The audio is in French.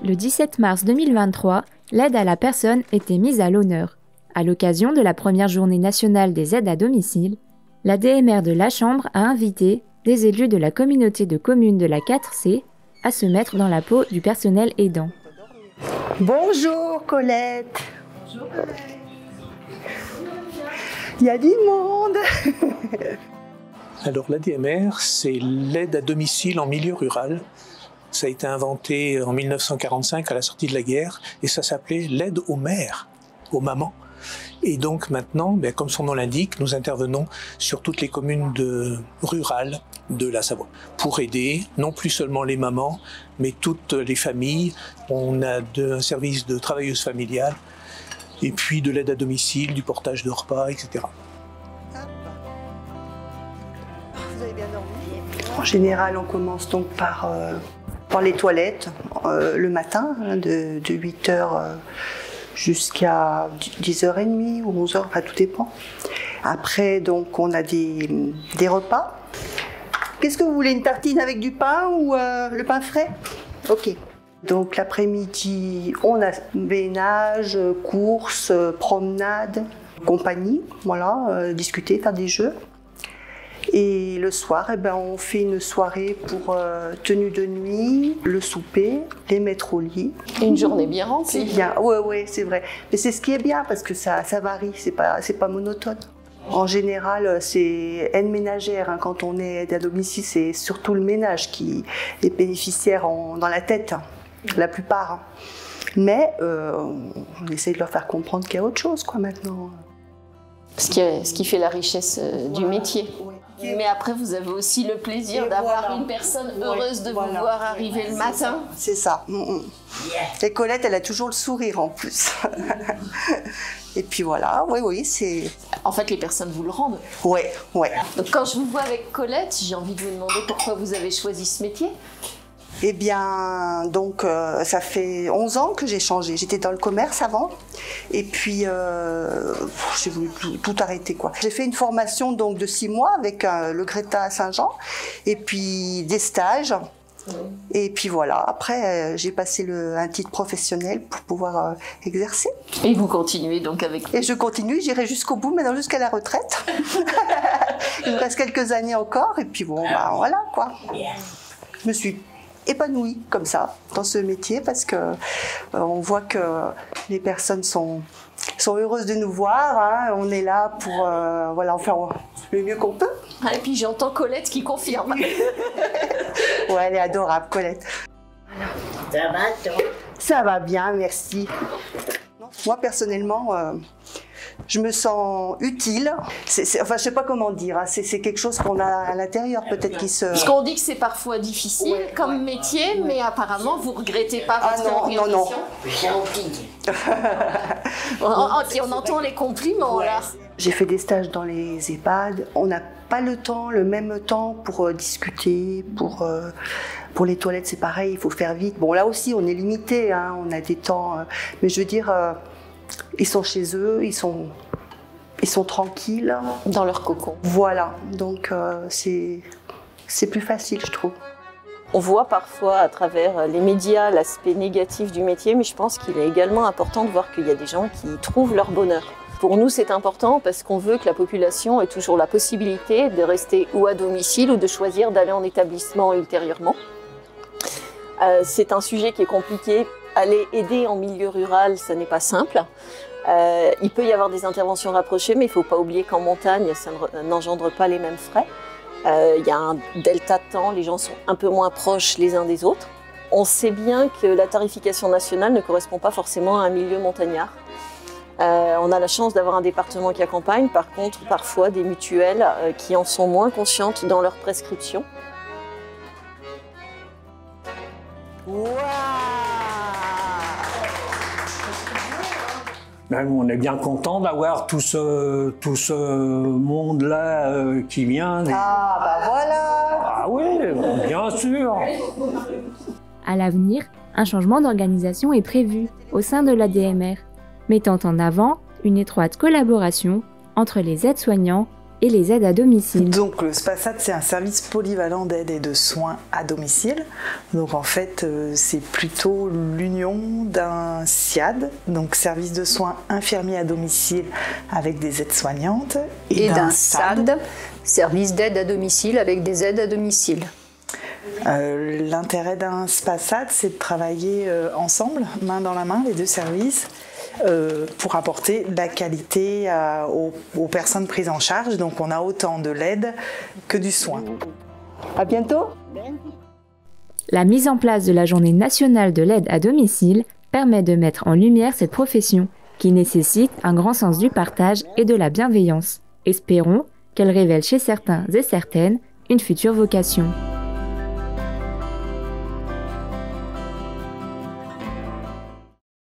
Le 17 mars 2023, l'aide à la personne était mise à l'honneur. À l'occasion de la première journée nationale des aides à domicile, la DMR de la Chambre a invité des élus de la communauté de communes de la 4C à se mettre dans la peau du personnel aidant. Bonjour Colette. Bonjour. Il y a du monde. Alors la DMR, c'est l'aide à domicile en milieu rural. Ça a été inventé en 1945 à la sortie de la guerre et ça s'appelait l'aide aux mères, aux mamans. Et donc maintenant, comme son nom l'indique, nous intervenons sur toutes les communes rurales de la Savoie pour aider non plus seulement les mamans, mais toutes les familles. On a un service de travailleuse familiale et puis de l'aide à domicile, du portage de repas, etc. Vous avez bien dormi? En général, on commence donc par les toilettes le matin, de 8h jusqu'à 10h30 ou 11h, enfin tout dépend. Après, donc, on a des repas. Qu'est-ce que vous voulez, une tartine avec du pain ou le pain frais? Ok. Donc l'après-midi, on a ménage, courses, promenade, compagnie, voilà, discuter, faire des jeux. Et le soir, on fait une soirée pour tenue de nuit, le souper, les mettre au lit. Une journée bien remplie. C'est bien, ouais, c'est vrai. Mais c'est ce qui est bien parce que ça varie, c'est pas monotone. En général, c'est aide ménagère. Hein. Quand on est aide à domicile, c'est surtout le ménage qui est bénéficiaire dans la tête, la plupart. Mais on essaie de leur faire comprendre qu'il y a autre chose, quoi, maintenant. Ce qui fait la richesse du métier. Ouais. Mais après, vous avez aussi le plaisir d'avoir une personne heureuse de vous voir arriver le matin. C'est ça. Et Colette, elle a toujours le sourire en plus. Et puis voilà, oui, c'est... En fait, les personnes vous le rendent. Ouais. Donc quand je vous vois avec Colette, j'ai envie de vous demander pourquoi vous avez choisi ce métier. Eh bien, donc, ça fait 11 ans que j'ai changé. J'étais dans le commerce avant, et puis j'ai voulu tout arrêter, quoi. J'ai fait une formation donc de 6 mois avec le Greta à Saint-Jean, et puis des stages. Et puis voilà, après j'ai passé un titre professionnel pour pouvoir exercer. Et vous continuez donc avec... Et je continue, j'irai jusqu'au bout, maintenant jusqu'à la retraite. Il me reste quelques années encore, et puis bon, voilà, quoi. Je me suis épanouie comme ça dans ce métier parce que on voit que les personnes sont heureuses de nous voir, hein. On est là pour en faire le mieux qu'on peut. Et puis j'entends Colette qui confirme. Ouais, elle est adorable, Colette. Ça va, toi? Ça va bien, merci. Moi personnellement, je me sens utile. Enfin, je sais pas comment dire. Hein. C'est quelque chose qu'on a à l'intérieur, peut-être qui se. Parce qu'on dit que c'est parfois difficile comme métier, mais apparemment vous regrettez pas votre orientation. Non. Gentil. On entend les compliments là. J'ai fait des stages dans les EHPAD. On n'a pas le même temps pour discuter, pour les toilettes, c'est pareil, il faut faire vite. Bon, là aussi, on est limité, hein, on a des temps. Mais je veux dire, ils sont chez eux, ils sont tranquilles. Dans leur cocon. Voilà, donc c'est plus facile, je trouve. On voit parfois à travers les médias l'aspect négatif du métier, mais je pense qu'il est également important de voir qu'il y a des gens qui trouvent leur bonheur. Pour nous, c'est important parce qu'on veut que la population ait toujours la possibilité de rester ou à domicile ou de choisir d'aller en établissement ultérieurement. C'est un sujet qui est compliqué. Aller aider en milieu rural, ça n'est pas simple. Il peut y avoir des interventions rapprochées, mais il ne faut pas oublier qu'en montagne, ça n'engendre pas les mêmes frais. Il y a un delta de temps, les gens sont un peu moins proches les uns des autres. On sait bien que la tarification nationale ne correspond pas forcément à un milieu montagnard. On a la chance d'avoir un département qui accompagne, par contre, parfois des mutuelles qui en sont moins conscientes dans leurs prescriptions. Wow. On est bien content d'avoir tout ce monde-là qui vient. Ah, bah voilà. Ah oui, bien sûr. À l'avenir, un changement d'organisation est prévu au sein de la DMR, mettant en avant une étroite collaboration entre les aides-soignants et les aides à domicile. Donc le SPASAD, c'est un service polyvalent d'aide et de soins à domicile. Donc en fait, c'est plutôt l'union d'un SIAD, donc service de soins infirmiers à domicile avec des aides-soignantes, et d'un SAD, service d'aide à domicile avec des aides à domicile. L'intérêt d'un SPASAD, c'est de travailler ensemble, main dans la main, les deux services, pour apporter de la qualité aux personnes prises en charge. Donc on a autant de l'aide que du soin. À bientôt. La mise en place de la Journée nationale de l'aide à domicile permet de mettre en lumière cette profession qui nécessite un grand sens du partage et de la bienveillance. Espérons qu'elle révèle chez certains et certaines une future vocation.